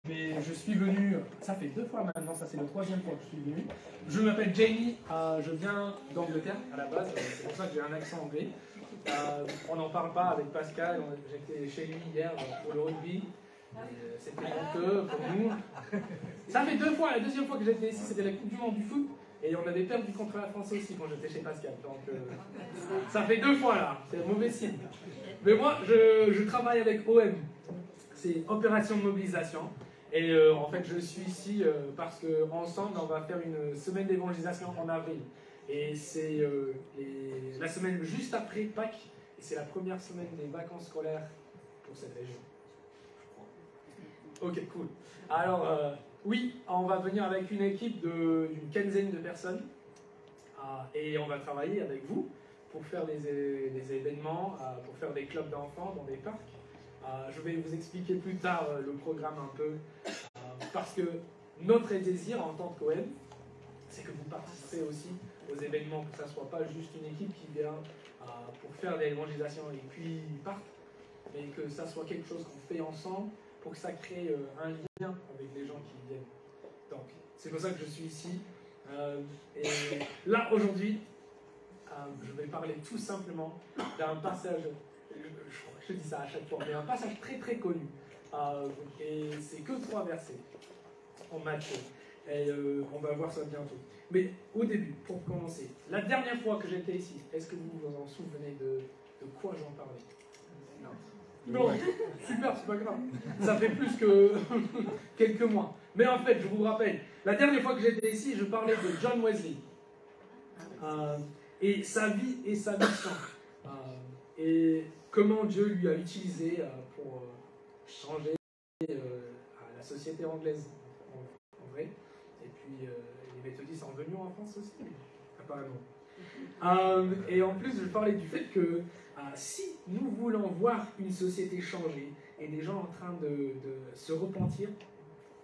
Mais je suis venu, ça fait 2 fois maintenant, ça c'est la 3e fois que je suis venu. Je m'appelle Jamie, je viens d'Angleterre à la base, c'est pour ça que j'ai un accent anglais. On n'en parle pas avec Pascal, j'étais chez lui hier pour le rugby. C'était honteux pour nous. Ça fait 2 fois, la 2e fois que j'étais ici, c'était la Coupe du Monde du foot. Et on avait perdu contre la France aussi quand j'étais chez Pascal. Donc ça fait 2 fois là, c'est un mauvais signe. Mais moi, je travaille avec OM, c'est Opération de Mobilisation. Et en fait, je suis ici parce qu'ensemble, on va faire une semaine d'évangélisation en avril. Et c'est la semaine juste après Pâques. Et c'est la première semaine des vacances scolaires pour cette région. Ok, cool. Alors, oui, on va venir avec une équipe d'une quinzaine de personnes. Et on va travailler avec vous pour faire des événements, pour faire des clubs d'enfants dans des parcs. Je vais vous expliquer plus tard le programme un peu, parce que notre désir en tant qu'OM, c'est que vous participerez aussi aux événements, que ça ne soit pas juste une équipe qui vient pour faire de l'évangélisation et puis partent, mais que ça soit quelque chose qu'on fait ensemble pour que ça crée un lien avec les gens qui viennent. Donc, c'est pour ça que je suis ici. Et là, aujourd'hui, je vais parler tout simplement d'un passage, je dis ça à chaque fois, mais un passage très très connu. Et c'est que 3 versets en Matthieu. Et on va voir ça bientôt. Mais au début, pour commencer, la dernière fois que j'étais ici, est-ce que vous vous en souvenez de quoi j'en parlais? Non, super, c'est pas grave. Ça fait plus que quelques mois. Mais en fait, je vous rappelle, la dernière fois que j'étais ici, je parlais de John Wesley. Et sa vie et sa mission. Et comment Dieu lui a utilisé pour changer la société anglaise, en vrai. Et puis, les méthodistes sont venus en France aussi, apparemment. Et en plus, je parlais du fait que si nous voulons voir une société changer et des gens en train de se repentir,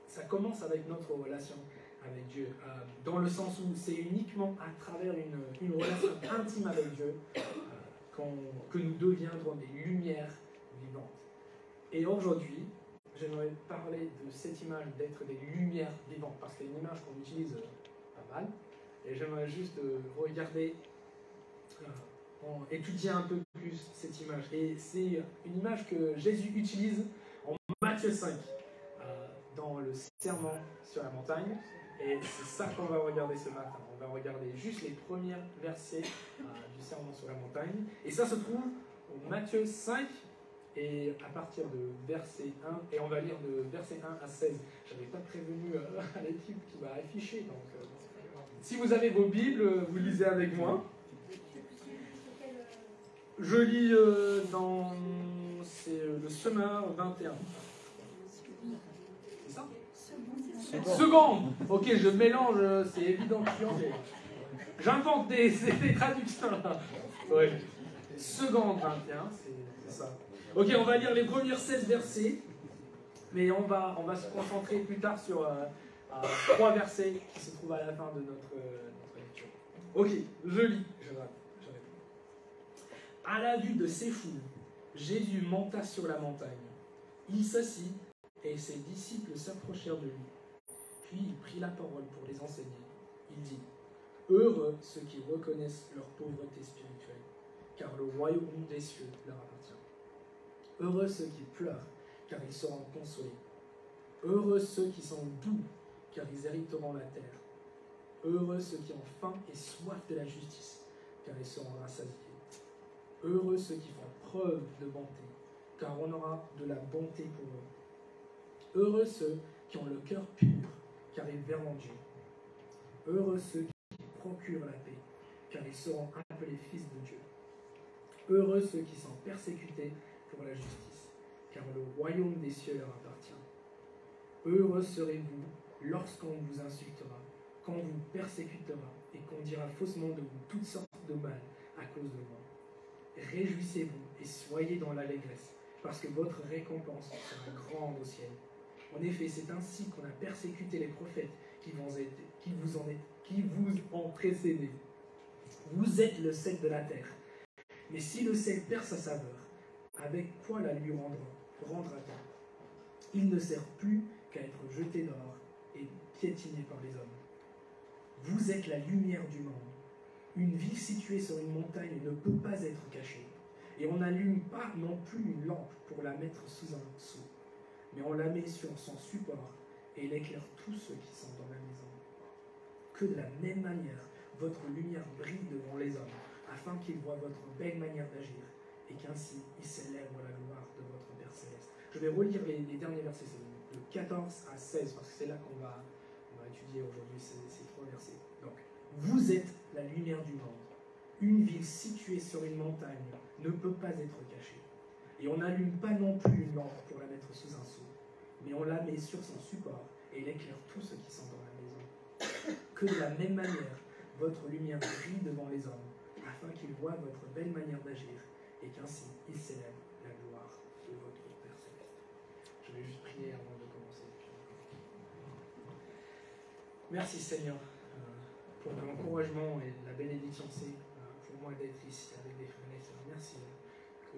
ça commence avec notre relation avec Dieu. Dans le sens où c'est uniquement à travers une relation intime avec Dieu que nous deviendrons des lumières vivantes. Et aujourd'hui, j'aimerais parler de cette image d'être des lumières vivantes, parce que c'est une image qu'on utilise pas mal. Et j'aimerais juste regarder, étudier un peu plus cette image. Et c'est une image que Jésus utilise en Matthieu 5, dans le sermon sur la montagne. Et c'est ça qu'on va regarder ce matin. On va regarder juste les premiers versets du sermon sur la montagne. Et ça se trouve au Matthieu 5, et à partir de verset 1, et on va lire de verset 1 à 16. Je n'avais pas prévenu à l'équipe qui va afficher, donc si vous avez vos Bibles, vous lisez avec moi. Je lis dans le Semeur 21. C'est ça? Seconde. Ok, je mélange, c'est évident que je suis anglais. J'invente des traductions là. Ouais. Seconde 21, c'est ça. Ok, on va lire les premiers 16 versets, mais on va se concentrer plus tard sur 3 versets qui se trouvent à la fin de notre lecture. Ok, je lis. À la vue de ces foules, Jésus monta sur la montagne. Il s'assit et ses disciples s'approchèrent de lui. Puis il prit la parole pour les enseigner. Il dit: Heureux ceux qui reconnaissent leur pauvreté spirituelle, car le royaume des cieux leur appartient. Heureux ceux qui pleurent, car ils seront consolés. Heureux ceux qui sont doux, car ils hériteront la terre. Heureux ceux qui ont faim et soif de la justice, car ils seront rassasiés. Heureux ceux qui font preuve de bonté, car on aura de la bonté pour eux. Heureux ceux qui ont le cœur pur, car ils verront Dieu. Heureux ceux qui procurent la paix, car ils seront appelés fils de Dieu. Heureux ceux qui sont persécutés pour la justice, car le royaume des cieux leur appartient. Heureux serez-vous lorsqu'on vous insultera, qu'on vous persécutera et qu'on dira faussement de vous toutes sortes de mal à cause de moi. Réjouissez-vous et soyez dans l'allégresse, parce que votre récompense sera grande au ciel. En effet, c'est ainsi qu'on a persécuté les prophètes qui vous ont précédés. Vous êtes le sel de la terre. Mais si le sel perd sa saveur, avec quoi la lui rendra-t-on? Il ne sert plus qu'à être piétinée par les hommes. Vous êtes la lumière du monde. Une ville située sur une montagne ne peut pas être cachée. Et on n'allume pas non plus une lampe pour la mettre sous un seau, mais on la met sur son support et elle éclaire tous ceux qui sont dans la maison. Que de la même manière, votre lumière brille devant les hommes, afin qu'ils voient votre belle manière d'agir, et qu'ainsi ils célèbrent la gloire de votre Père Céleste. Je vais relire les derniers versets, c'est de 14 à 16, parce que c'est là qu'on va étudier aujourd'hui ces trois versets. Donc, vous êtes la lumière du monde. Une ville située sur une montagne ne peut pas être cachée. Et on n'allume pas non plus une lampe pour la mettre sous un seau, mais on la met sur son support et elle éclaire tous ceux qui sont dans la maison. Que de la même manière, votre lumière brille devant les hommes, afin qu'ils voient votre belle manière d'agir, et qu'ainsi ils célèbrent la gloire de votre Père Céleste. Je vais juste prier avant de commencer. Merci Seigneur pour l'encouragement et la bénédiction c'est pour moi d'être ici avec des frères et sœurs. Merci que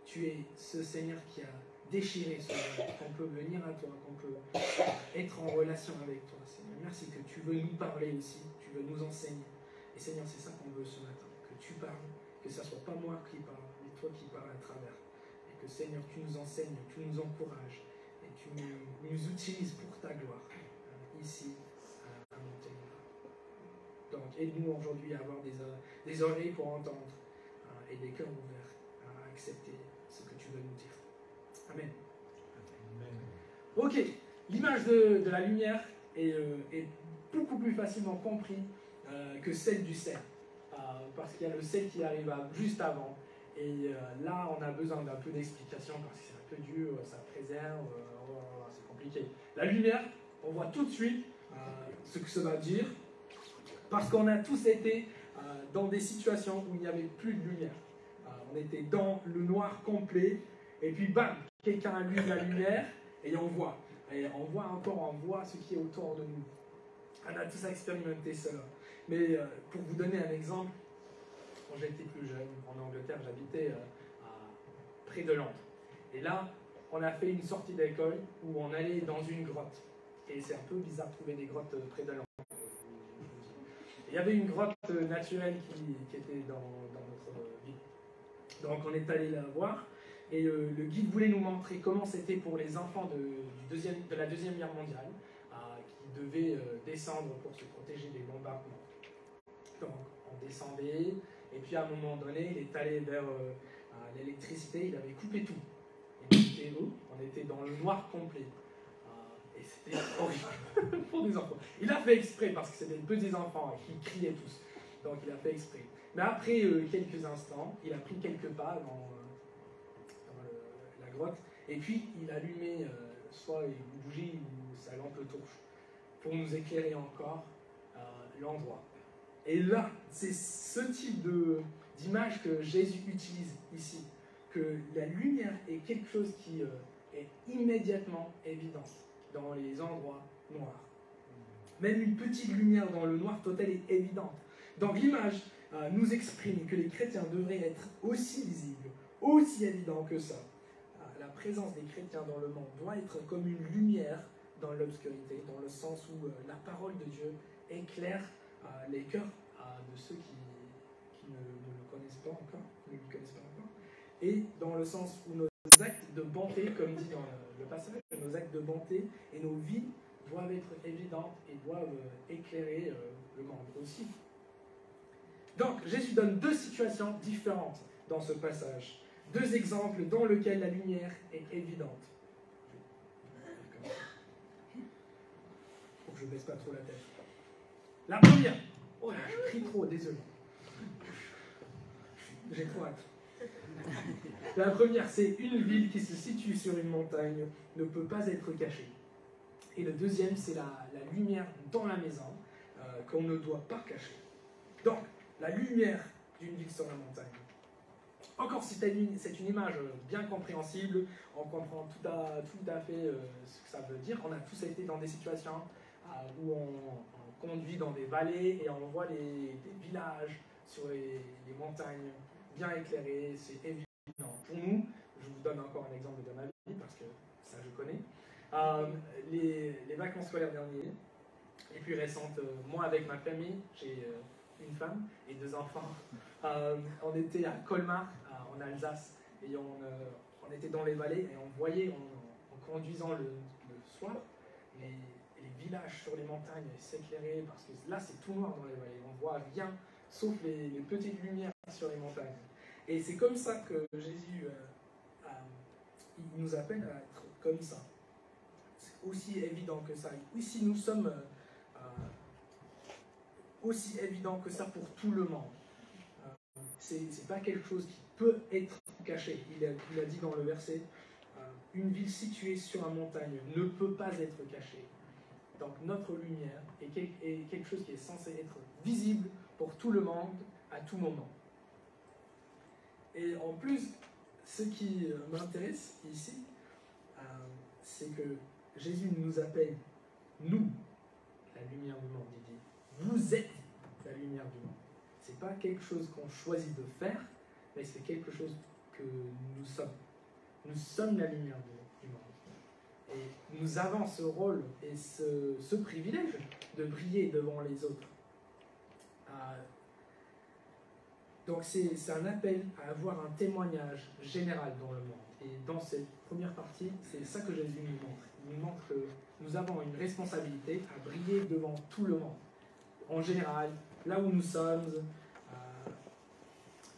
tu es ce Seigneur qui a déchiré ce monde, qu'on peut venir à toi, qu'on peut être en relation avec toi, Seigneur. Merci que tu veux nous parler aussi, tu veux nous enseigner. Et Seigneur, c'est ça qu'on veut ce matin, que tu parles, que ce ne soit pas moi qui parle, mais toi qui parles à travers. Et que Seigneur, tu nous enseignes, tu nous encourages, et tu nous utilises pour ta gloire, ici, à Montélimar. Donc, aide-nous aujourd'hui à avoir des oreilles pour entendre, et des cœurs ouverts à accepter ce que tu veux nous dire. Amen. Ok, l'image de la lumière est beaucoup plus facilement comprise que celle du sel, parce qu'il y a le sel qui arrive juste avant, et là on a besoin d'un peu d'explication parce que c'est un peu dur, ça préserve, c'est compliqué. La lumière, on voit tout de suite ce que ça va dire, parce qu'on a tous été dans des situations où il n'y avait plus de lumière. On était dans le noir complet, et puis bam, quelqu'un allume la lumière, et on voit. Et on voit ce qui est autour de nous. On a tous expérimenté cela. Mais pour vous donner un exemple, quand j'étais plus jeune, en Angleterre, j'habitais près de Londres. Et là, on a fait une sortie d'école où on allait dans une grotte. Et c'est un peu bizarre de trouver des grottes près de Londres. Il y avait une grotte naturelle qui était dans notre ville. Donc on est allé la voir. Et le guide voulait nous montrer comment c'était pour les enfants de la Deuxième Guerre mondiale, qui devaient descendre pour se protéger des bombardements. Donc on descendait, et puis à un moment donné, il est allé vers l'électricité, il avait coupé tout. Et on était dans le noir complet. Et c'était horrible pour des enfants. Il a fait exprès, parce que c'était des petits enfants qui criaient tous. Donc il a fait exprès. Mais après quelques instants, il a pris quelques pas dans la grotte, et puis il allumait soit une bougie ou sa lampe torche pour nous éclairer encore l'endroit. Et là, c'est ce type d'image que Jésus utilise ici, que la lumière est quelque chose qui est immédiatement évident dans les endroits noirs. Même une petite lumière dans le noir total est évidente. Donc l'image nous exprime que les chrétiens devraient être aussi visibles, aussi évidents que ça. La présence des chrétiens dans le monde doit être comme une lumière dans l'obscurité, dans le sens où la parole de Dieu éclaire les cœurs de ceux qui ne le connaissent pas encore, et dans le sens où nos actes de bonté, comme dit dans le passage, nos actes de bonté et nos vies doivent être évidentes et doivent éclairer le monde aussi. Donc, Jésus donne deux situations différentes dans ce passage. Deux exemples dans lesquels la lumière est évidente. Pour que je ne baisse pas trop la tête. La première. Oh là, je crie trop, désolé. J'ai trop hâte. La première, c'est une ville qui se situe sur une montagne ne peut pas être cachée. Et le deuxième, c'est la lumière dans la maison qu'on ne doit pas cacher. Donc, la lumière d'une ville sur la montagne. Encore, c'est une image bien compréhensible, on comprend tout à fait ce que ça veut dire. On a tous été dans des situations où on conduit dans des vallées et on voit des villages sur les montagnes bien éclairés, c'est évident. Pour nous, je vous donne encore un exemple de ma vie, parce que ça je connais. Les vacances scolaires dernières, les plus récentes, moi avec ma famille, j'ai une femme et 2 enfants. On était à Colmar, en Alsace, et on était dans les vallées et on voyait en conduisant le soir les villages sur les montagnes s'éclairer, parce que là c'est tout noir dans les vallées, on voit rien sauf les petites lumières sur les montagnes. Et c'est comme ça que Jésus il nous appelle à être comme ça. C'est aussi évident que ça. Ici nous sommes aussi évident que ça pour tout le monde. C'est pas quelque chose qui peut être caché. Il a dit dans le verset, une ville située sur une montagne ne peut pas être cachée. Donc notre lumière est quelque chose qui est censé être visible pour tout le monde à tout moment. Et en plus, ce qui m'intéresse ici, c'est que Jésus nous appelle, nous, la lumière du monde. Il dit, vous êtes la lumière du monde. C'est pas quelque chose qu'on choisit de faire, mais c'est quelque chose que nous sommes. Nous sommes la lumière du monde. Et nous avons ce rôle et ce privilège de briller devant les autres. Donc c'est un appel à avoir un témoignage général dans le monde. Et dans cette première partie, c'est ça que Jésus nous montre. Il nous montre que nous avons une responsabilité à briller devant tout le monde. En général, là où nous sommes,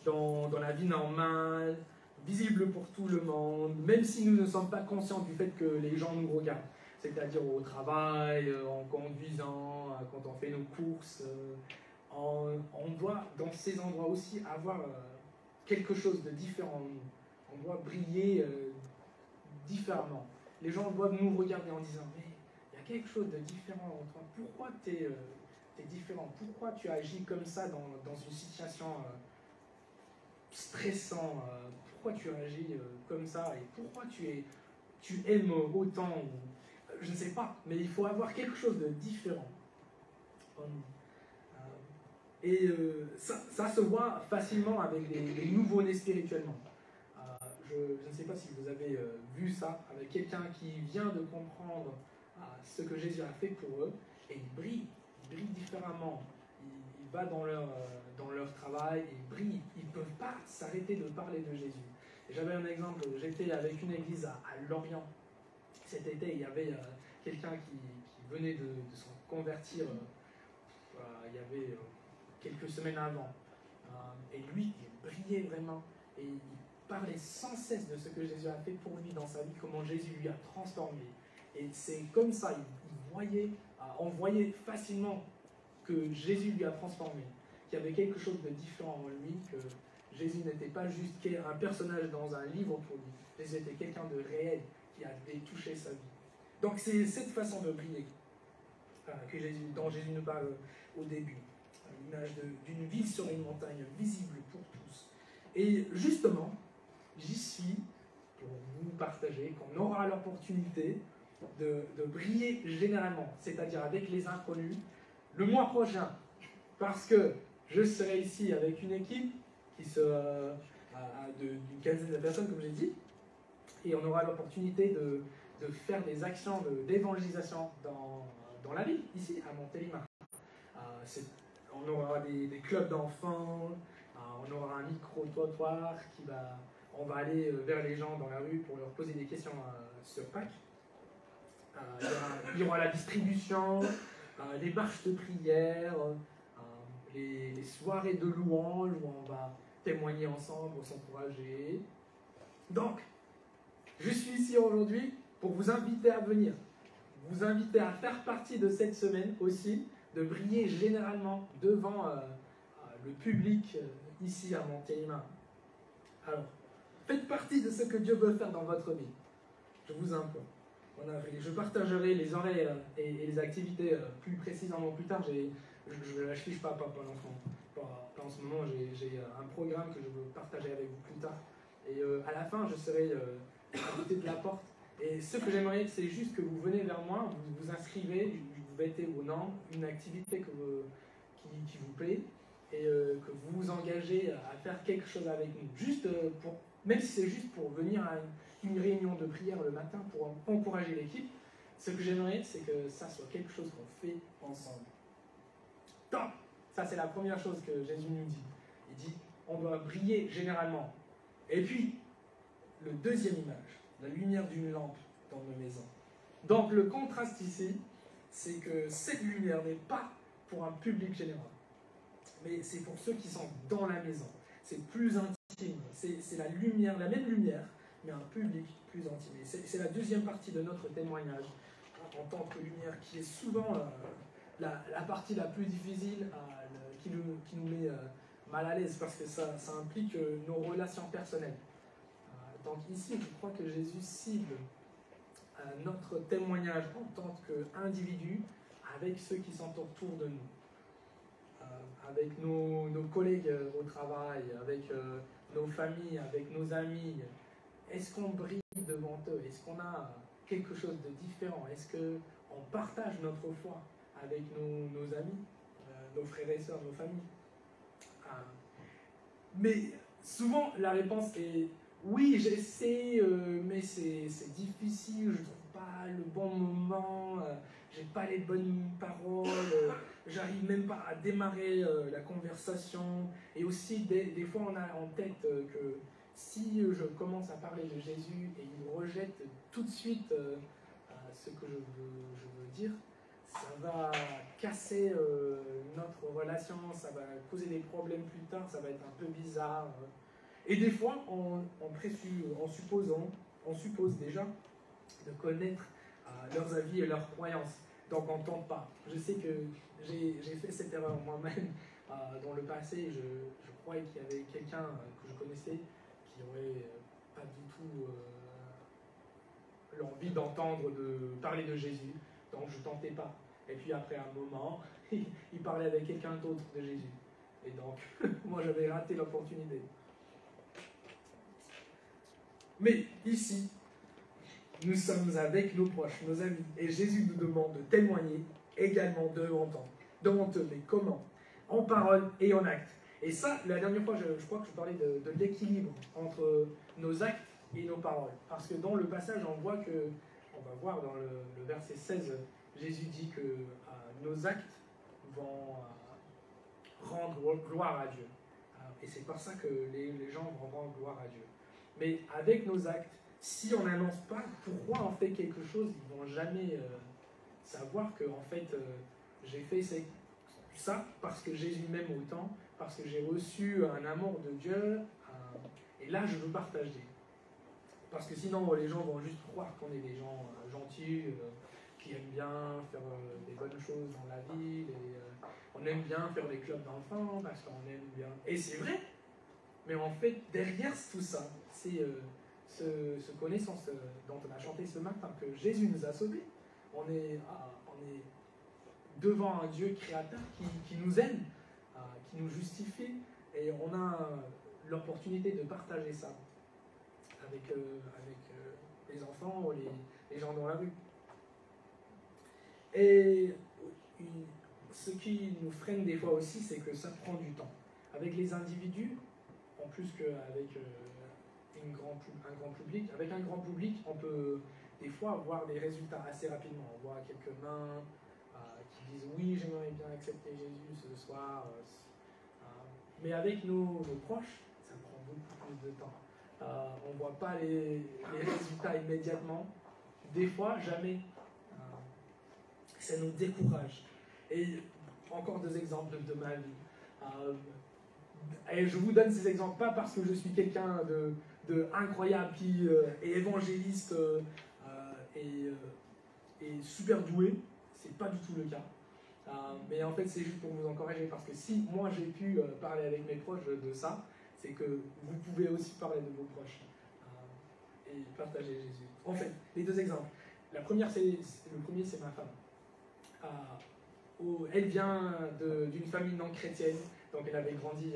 dans la vie normale, visible pour tout le monde, même si nous ne sommes pas conscients du fait que les gens nous regardent. C'est-à-dire au travail, en conduisant, quand on fait nos courses. On doit, dans ces endroits aussi, avoir quelque chose de différent. On doit briller différemment. Les gens doivent nous regarder en disant « Mais il y a quelque chose de différent en toi. Pourquoi tu es différent? Pourquoi tu agis comme ça dans une situation stressante? Pourquoi tu agis comme ça? Et pourquoi tu aimes autant? » Je ne sais pas, mais il faut avoir quelque chose de différent. Et ça se voit facilement avec les nouveau-nés spirituellement. Je ne sais pas si vous avez vu ça avec quelqu'un qui vient de comprendre ce que Jésus a fait pour eux, et il brille différemment. Il va dans leur travail, et il brille. Ils ne peuvent pas s'arrêter de parler de Jésus. J'avais un exemple, j'étais avec une église à Lorient. Cet été, il y avait quelqu'un qui venait de se convertir, il y avait quelques semaines avant. Et lui, il brillait vraiment. Et il parlait sans cesse de ce que Jésus a fait pour lui dans sa vie, comment Jésus lui a transformé. Et c'est comme ça, on voyait facilement que Jésus lui a transformé, qu'il y avait quelque chose de différent en lui, que Jésus n'était pas juste un personnage dans un livre pour lui. Jésus était quelqu'un de réel qui avait touché sa vie. Donc c'est cette façon de briller dont Jésus nous parle au début. L'image d'une ville sur une montagne visible pour tous. Et justement, j'y suis pour vous partager qu'on aura l'opportunité de briller généralement, c'est-à-dire avec les inconnus, le mois prochain, parce que je serai ici avec une équipe qui sera d'une quinzaine de personnes, comme j'ai dit, et on aura l'opportunité de faire des actions d'évangélisation dans la ville, ici, à Montélimar. On aura des clubs d'enfants, on aura un micro-trottoir on va aller vers les gens dans la rue pour leur poser des questions sur Pâques. Il y aura la distribution, les marches de prière, les soirées de louange où on va témoigner ensemble, s'encourager. Donc, je suis ici aujourd'hui pour vous inviter à venir, vous inviter à faire partie de cette semaine aussi, de briller généralement devant le public ici à Montélimar. Alors, faites partie de ce que Dieu veut faire dans votre vie. Je vous implore. Je partagerai les horaires et les activités plus précisément plus tard. Je ne l'affiche pas en ce moment. J'ai un programme que je veux partager avec vous plus tard. Et à la fin, je serai à côté de la porte. Et ce que j'aimerais, c'est juste que vous venez vers moi, vous vous inscrivez, vous mettez au nom une activité qui vous plaît, et que vous vous engagez à faire quelque chose avec nous. Juste même si c'est juste pour venir à une réunion de prière le matin pour encourager l'équipe, ce que j'aimerais, c'est que ça soit quelque chose qu'on fait ensemble. Donc, ça c'est la première chose que Jésus nous dit. Il dit, on doit briller généralement. Et puis, le deuxième image, la lumière d'une lampe dans nos maisons. Donc, le contraste ici, c'est que cette lumière n'est pas pour un public général, mais c'est pour ceux qui sont dans la maison. C'est plus intime, c'est la lumière, la même lumière, mais un public plus intime. C'est la deuxième partie de notre témoignage en tant que lumière, qui est souvent la partie la plus difficile, qui nous met mal à l'aise, parce que ça implique nos relations personnelles. Donc ici, je crois que Jésus cible notre témoignage en tant qu'individu avec ceux qui sont autour de nous, avec nos collègues au travail, avec nos familles, avec nos amis. Est-ce qu'on brille devant eux? Est-ce qu'on a quelque chose de différent? Est-ce qu'on partage notre foi avec nos amis, nos frères et sœurs, nos familles? Mais souvent, la réponse est oui, j'essaie, mais c'est difficile, je ne trouve pas le bon moment, j'ai pas les bonnes paroles, j'arrive même pas à démarrer la conversation. Et aussi, des fois, on a en tête que si je commence à parler de Jésus et il rejette tout de suite ce que je veux dire, ça va casser notre relation, ça va causer des problèmes plus tard, ça va être un peu bizarre. Et des fois, on suppose déjà de connaître leurs avis et leurs croyances. Donc on ne tente pas. Je sais que j'ai fait cette erreur moi-même dans le passé. Je croyais qu'il y avait quelqu'un que je connaissais qui n'aurait pas du tout l'envie d'entendre parler de Jésus. Donc je ne tentais pas. Et puis après un moment, il parlait avec quelqu'un d'autre de Jésus. Et donc, moi j'avais raté l'opportunité. Mais ici, nous sommes avec nos proches, nos amis, et Jésus nous demande de témoigner également devant eux. Mais comment? En parole et en acte. Et ça, la dernière fois, je crois que je parlais de l'équilibre entre nos actes et nos paroles. Parce que dans le passage, on va voir dans le verset 16, Jésus dit que nos actes vont rendre gloire à Dieu. Et c'est par ça que les gens vont rendre gloire à Dieu. Mais avec nos actes, si on n'annonce pas pourquoi on fait quelque chose, ils ne vont jamais savoir que en fait, j'ai fait ça parce que Jésus m'aime autant, parce que j'ai reçu un amour de Dieu, et là je veux partager. Parce que sinon, les gens vont juste croire qu'on est des gens gentils, qui aiment bien faire des bonnes choses dans la ville, et on aime bien faire des clubs d'enfants, parce qu'on aime bien... Et c'est vrai, mais en fait, derrière tout ça, c'est ce connaissance dont on a chanté ce matin, que Jésus nous a sauvés. On est devant un Dieu créateur qui nous aime, qui nous justifie, et on a l'opportunité de partager ça avec les enfants ou les gens dans la rue. Et ce qui nous freine des fois aussi, c'est que ça prend du temps. Avec les individus, en plus qu'avec un grand public. Avec un grand public, on peut des fois voir des résultats assez rapidement. On voit quelques mains qui disent « Oui, j'aimerais bien accepter Jésus ce soir. » Mais avec nos proches, ça prend beaucoup plus de temps. On ne voit pas les résultats immédiatement. Des fois, jamais. Ça nous décourage. Et encore deux exemples de ma vie. Et je vous donne ces exemples pas parce que je suis quelqu'un de incroyable qui est évangéliste et super doué. C'est pas du tout le cas. Mais en fait, c'est juste pour vous encourager, parce que si moi j'ai pu parler avec mes proches de ça, c'est que vous pouvez aussi parler de vos proches et partager Jésus. En fait, les deux exemples. Le premier, c'est ma femme. Elle vient d'une famille non chrétienne, donc elle avait grandi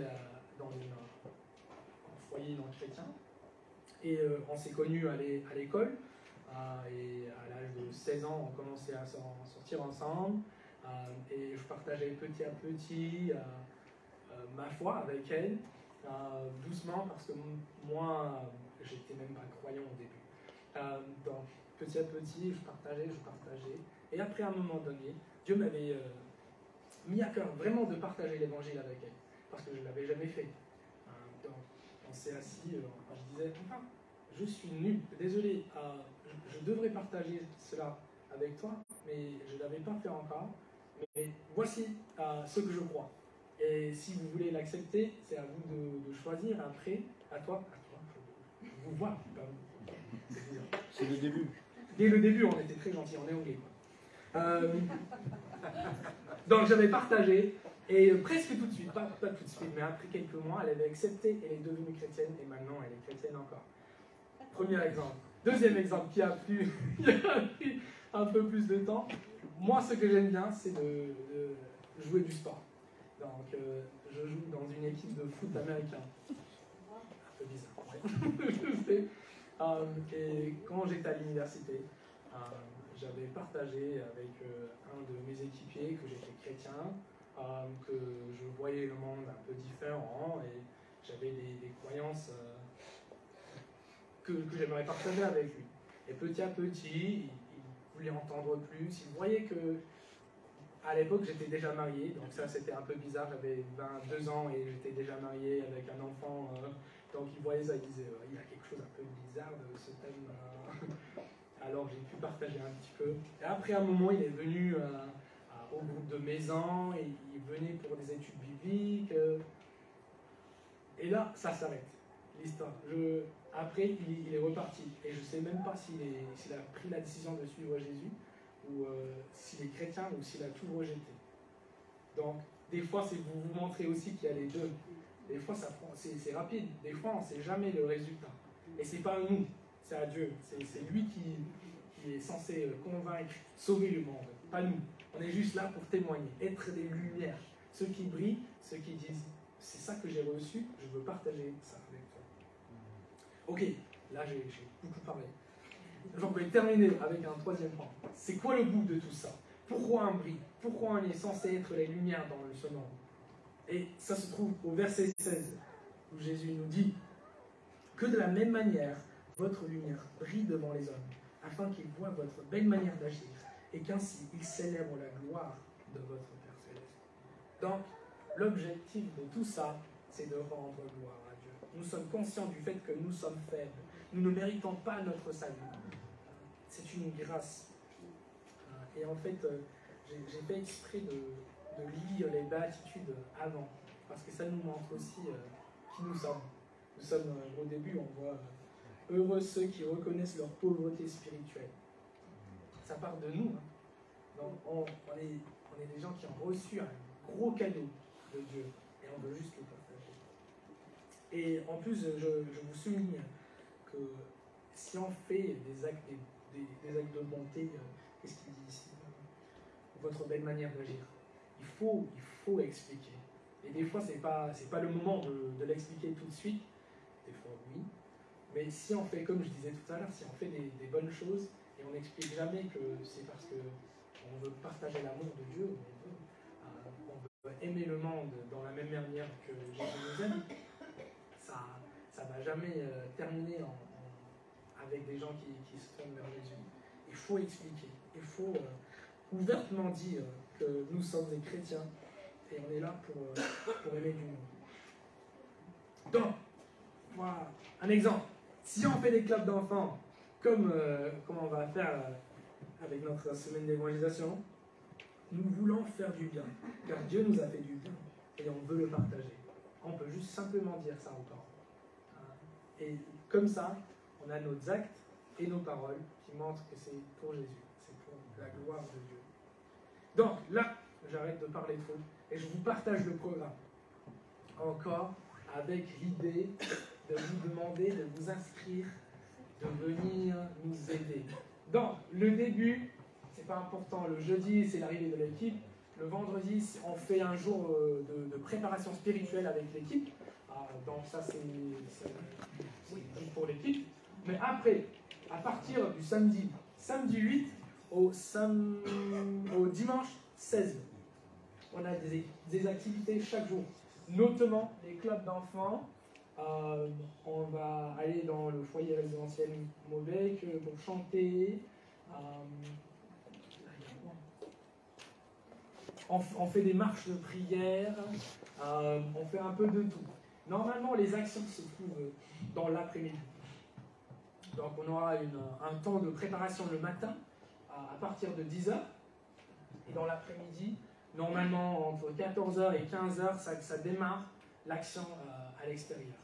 dans un foyer non chrétien. Et on s'est connus à l'école. Et à l'âge de 16 ans, on commençait à sortir ensemble. Et je partageais petit à petit ma foi avec elle, doucement, parce que moi, j'étais même pas croyant au début. petit à petit, je partageais. Et après, à un moment donné, Dieu m'avait mis à cœur vraiment de partager l'évangile avec elle, parce que je ne l'avais jamais fait. Donc, on s'est assis, je disais, enfin, je suis nul, désolé, je devrais partager cela avec toi, mais je ne l'avais pas fait encore. Mais voici ce que je crois. Et si vous voulez l'accepter, c'est à vous de choisir. Après, à toi, je vous vois. C'est le début. Dès le début, on était très gentils, on est anglais. Donc j'avais partagé, et presque tout de suite, pas tout de suite, mais après quelques mois, elle avait accepté, elle est devenue chrétienne, et maintenant elle est chrétienne encore. Premier exemple. Deuxième exemple qui a pris un peu plus de temps. Moi, ce que j'aime bien, c'est de jouer du sport. Donc, je joue dans une équipe de foot américain. Un peu bizarre, ouais. Je sais. Et quand j'étais à l'université, j'avais partagé avec un de mes équipiers que j'étais chrétien, que je voyais le monde un peu différent et j'avais des croyances que j'aimerais partager avec lui. Et petit à petit, il voulait entendre plus. Il voyait que, à l'époque, j'étais déjà marié, donc ça c'était un peu bizarre. J'avais 22 ans et j'étais déjà marié avec un enfant. Donc il voyait ça, il disait il y a quelque chose un peu bizarre de ce thème. Alors j'ai pu partager un petit peu. Et après un moment, il est venu au groupe de Maison, et il venait pour des études bibliques. Et là, ça s'arrête, l'histoire. Après, il est reparti. Et je ne sais même pas s'il a pris la décision de suivre Jésus, ou s'il est chrétien, ou s'il a tout rejeté. Donc, des fois, c'est pour vous montrer aussi qu'il y a les deux. Des fois, c'est rapide. Des fois, on ne sait jamais le résultat. Et ce n'est pas nous, c'est à Dieu. C'est lui qui est censé convaincre, sauver le monde, pas nous. On est juste là pour témoigner, être des lumières. Ceux qui brillent, ceux qui disent « c'est ça que j'ai reçu, je veux partager ça avec toi ». Ok, là j'ai beaucoup parlé. J'en vais terminer avec un troisième point. C'est quoi le bout de tout ça? Pourquoi on brille? Pourquoi on est censé être les lumières dans ce monde? Et ça se trouve au verset 16, où Jésus nous dit que de la même manière, votre lumière brille devant les hommes, afin qu'ils voient votre belle manière d'agir, et qu'ainsi ils célèbrent la gloire de votre Père Céleste. Donc, l'objectif de tout ça, c'est de rendre gloire à Dieu. Nous sommes conscients du fait que nous sommes faibles. Nous ne méritons pas notre salut. C'est une grâce. Et en fait, j'ai fait exprès de lire les béatitudes avant, parce que ça nous montre aussi qui nous sommes. Nous sommes, au début, on voit heureux ceux qui reconnaissent leur pauvreté spirituelle. Ça part de nous. Donc, on est des gens qui ont reçu un gros cadeau de Dieu, et on veut juste le partager. Et en plus, je vous souligne que si on fait des actes de bonté, qu'est-ce qu'il dit ici? Votre belle manière d'agir. Il faut expliquer. Et des fois, c'est pas le moment de l'expliquer tout de suite. Des fois, oui. Mais si on fait, comme je disais tout à l'heure, si on fait des bonnes choses, et on n'explique jamais que c'est parce qu'on veut partager l'amour de Dieu, on veut aimer le monde dans la même manière que Jésus nous aime, ça ne va jamais terminer avec des gens qui se tournent vers Jésus. Il faut expliquer, il faut ouvertement dire que nous sommes des chrétiens et on est là pour aimer du monde. Donc, voilà, un exemple. Si on fait des clubs d'enfants, comme on va faire avec notre semaine d'évangélisation, nous voulons faire du bien, car Dieu nous a fait du bien et on veut le partager. On peut juste simplement dire ça encore. Et comme ça, on a nos actes et nos paroles qui montrent que c'est pour Jésus, c'est pour la gloire de Dieu. Donc là, j'arrête de parler trop et je vous partage le programme. Encore avec l'idée de vous demander de vous inscrire, de venir nous aider. Donc, le début, c'est pas important. Le jeudi, c'est l'arrivée de l'équipe. Le vendredi, on fait un jour de préparation spirituelle avec l'équipe. Donc ça, c'est pour l'équipe. Mais après, à partir du samedi 8 au dimanche 16, on a des activités chaque jour, notamment les clubs d'enfants On va aller dans le foyer résidentiel Mauvais pour chanter. On fait des marches de prière. On fait un peu de tout. Normalement, les actions se trouvent dans l'après-midi. Donc, on aura un temps de préparation le matin à partir de 10h. Et dans l'après-midi, normalement, entre 14h et 15h, ça démarre l'action à l'extérieur.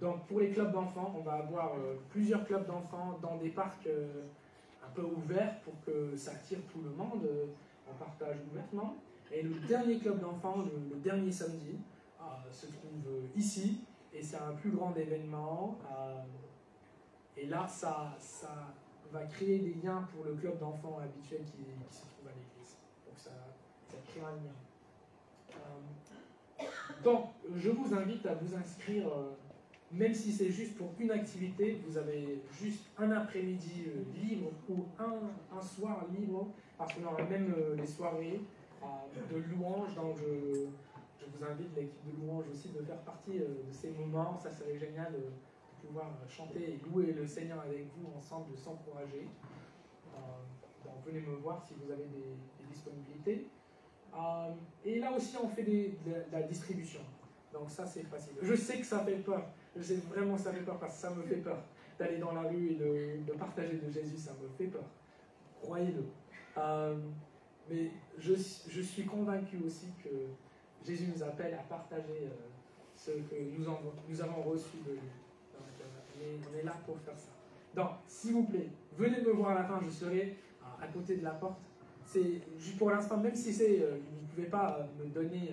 Donc, pour les clubs d'enfants, on va avoir plusieurs clubs d'enfants dans des parcs un peu ouverts pour que ça attire tout le monde. On partage ouvertement. Et le dernier club d'enfants, le dernier samedi, se trouve ici. Et c'est un plus grand événement. Et là, ça va créer des liens pour le club d'enfants habituel qui se trouve à l'église. Donc ça crée un lien. Donc, je vous invite à vous inscrire, même si c'est juste pour une activité, vous avez juste un après-midi libre ou un soir libre, parce qu'on aura même les soirées de louanges. Donc, je vous invite, l'équipe de louanges aussi, de faire partie de ces moments. Ça serait génial de pouvoir chanter et louer le Seigneur avec vous ensemble, de s'encourager. Donc venez me voir si vous avez des disponibilités. Et là aussi, on fait de la distribution. Donc ça, c'est facile. Je sais que ça fait peur. Je sais vraiment que ça fait peur parce que ça me fait peur. D'aller dans la rue et de partager de Jésus, ça me fait peur. Croyez-le. Mais je suis convaincu aussi que Jésus nous appelle à partager ce que nous avons reçu de lui. On est là pour faire ça. Donc, s'il vous plaît, venez me voir à la fin, je serai à côté de la porte. C'est juste pour l'instant, même si vous ne pouvez pas me donner,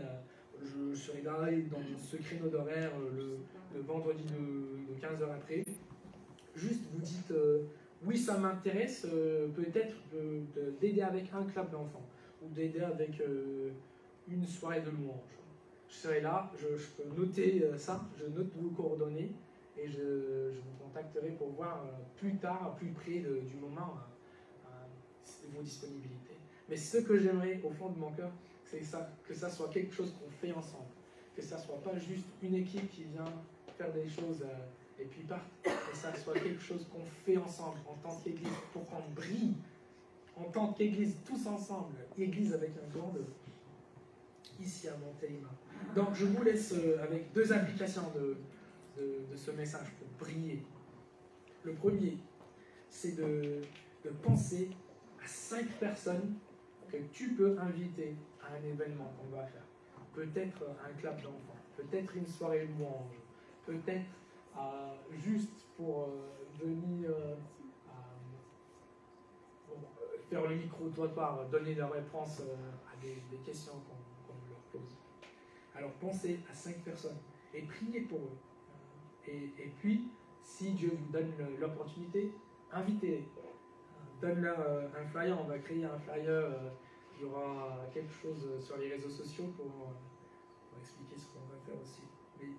je serai là dans ce créneau d'horaire le vendredi de 15h après. Juste vous dites, oui, ça m'intéresse peut-être d'aider avec un club d'enfants ou d'aider avec une soirée de louange. Je serai là, je peux noter ça, je note vos coordonnées. Et je vous contacterai pour voir plus tard, plus près du moment, vos disponibilités. Mais ce que j'aimerais au fond de mon cœur, c'est que ça soit quelque chose qu'on fait ensemble. Que ça ne soit pas juste une équipe qui vient faire des choses et puis part. Que ça soit quelque chose qu'on fait ensemble en tant qu'église pour qu'on brille en tant qu'église tous ensemble. Église avec un grand E. Ici à Montélimar. Donc je vous laisse avec deux applications de ce message pour briller. Le premier, c'est de penser à 5 personnes que tu peux inviter à un événement qu'on va faire. Peut-être un club d'enfants, peut-être une soirée louange, peut-être juste pour venir faire le micro-trottoir, donner leur réponse à des questions qu'on leur pose. Alors pensez à 5 personnes et priez pour eux. Et puis, si Dieu vous donne l'opportunité, invitez-les. Donne-leur un flyer, on va créer un flyer, il y aura quelque chose sur les réseaux sociaux pour expliquer ce qu'on va faire aussi. Mais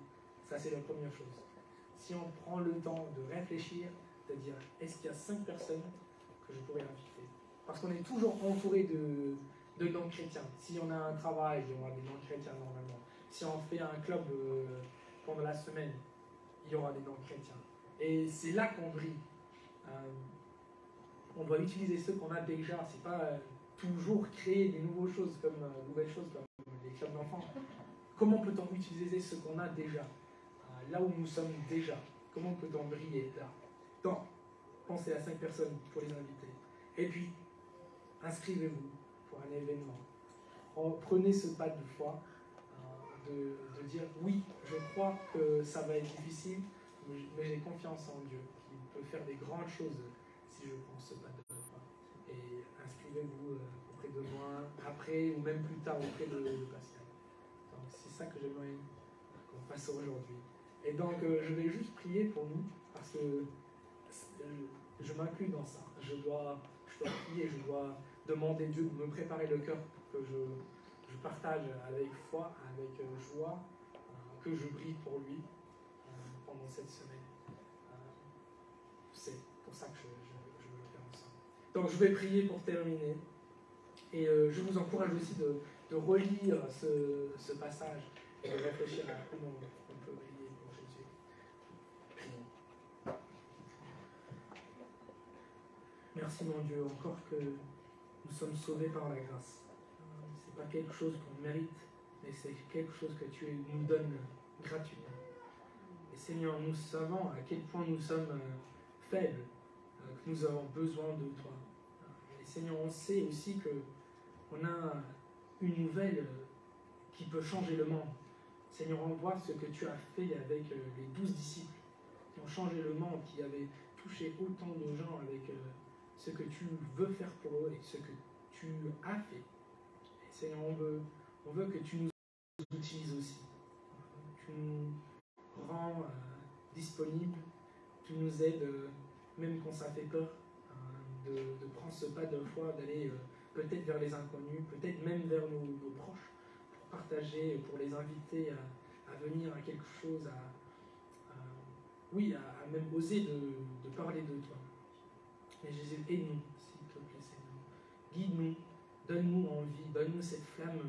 ça, c'est la première chose. Si on prend le temps de réfléchir, de dire, est-ce qu'il y a 5 personnes que je pourrais inviter? Parce qu'on est toujours entouré de non-chrétiens. Si on a un travail, il y aura des non-chrétiens normalement. Si on fait un club pendant la semaine, il y aura des non-chrétiens. Et c'est là qu'on brille. On doit utiliser ceux qu'on a déjà. C'est pas toujours créer des nouvelles choses comme les clubs d'enfants. Comment peut-on utiliser ce qu'on a déjà, là où nous sommes déjà? Comment peut-on briller là? Donc, pensez à 5 personnes pour les inviter. Et puis, inscrivez-vous pour un événement. Prenez ce pas de foi. De dire oui, je crois que ça va être difficile, mais j'ai confiance en Dieu qui peut faire des grandes choses si je prends ce pas de foi. Et inscrivez-vous auprès de moi, après ou même plus tard auprès de Pascal. Donc c'est ça que j'aimerais qu'on fasse aujourd'hui. Et donc je vais juste prier pour nous parce que je m'inclus dans ça. Je dois prier, je dois demander Dieu de me préparer le cœur pour que je partage avec foi, avec joie, que je brille pour lui pendant cette semaine. C'est pour ça que je veux le faire ensemble. Donc je vais prier pour terminer. Et je vous encourage aussi de relire ce passage et de réfléchir à comment on peut briller pour Jésus. Merci mon Dieu, encore que nous sommes sauvés par la grâce. C'est pas quelque chose qu'on mérite, mais c'est quelque chose que tu nous donnes gratuitement. Et Seigneur, nous savons à quel point nous sommes faibles, que nous avons besoin de toi. Et Seigneur, on sait aussi qu'on a une nouvelle qui peut changer le monde. Seigneur, on voit ce que tu as fait avec les 12 disciples qui ont changé le monde, qui avaient touché autant de gens avec ce que tu veux faire pour eux et ce que tu as fait. Et Seigneur, on veut que tu nous utilises aussi. Tu nous rends disponibles, tu nous aides, même quand ça fait peur, de prendre ce pas de foi, d'aller peut-être vers les inconnus, peut-être même vers nos proches, pour partager, pour les inviter à venir à quelque chose, à même oser de parler de toi. Mais Jésus, aide-nous, s'il te plaît, Seigneur. Guide-nous, donne-nous envie, donne-nous cette flamme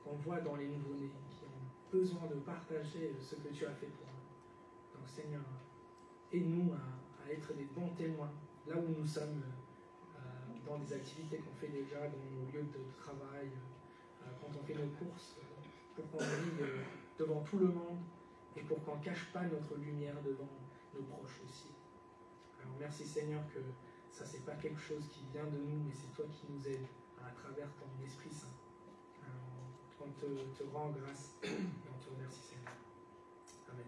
qu'on voit dans les nouveau-nés, qui ont besoin de partager ce que tu as fait pour eux. Donc Seigneur, aide-nous à être des bons témoins, là où nous sommes, dans des activités qu'on fait déjà, dans nos lieux de travail, quand on fait nos courses, pour qu'on brille devant tout le monde et pour qu'on ne cache pas notre lumière devant nos proches aussi. Alors merci Seigneur que ça c'est pas quelque chose qui vient de nous, mais c'est toi qui nous aides à travers ton Esprit Saint. Alors, on te rend grâce et on te remercie Seigneur. Amen.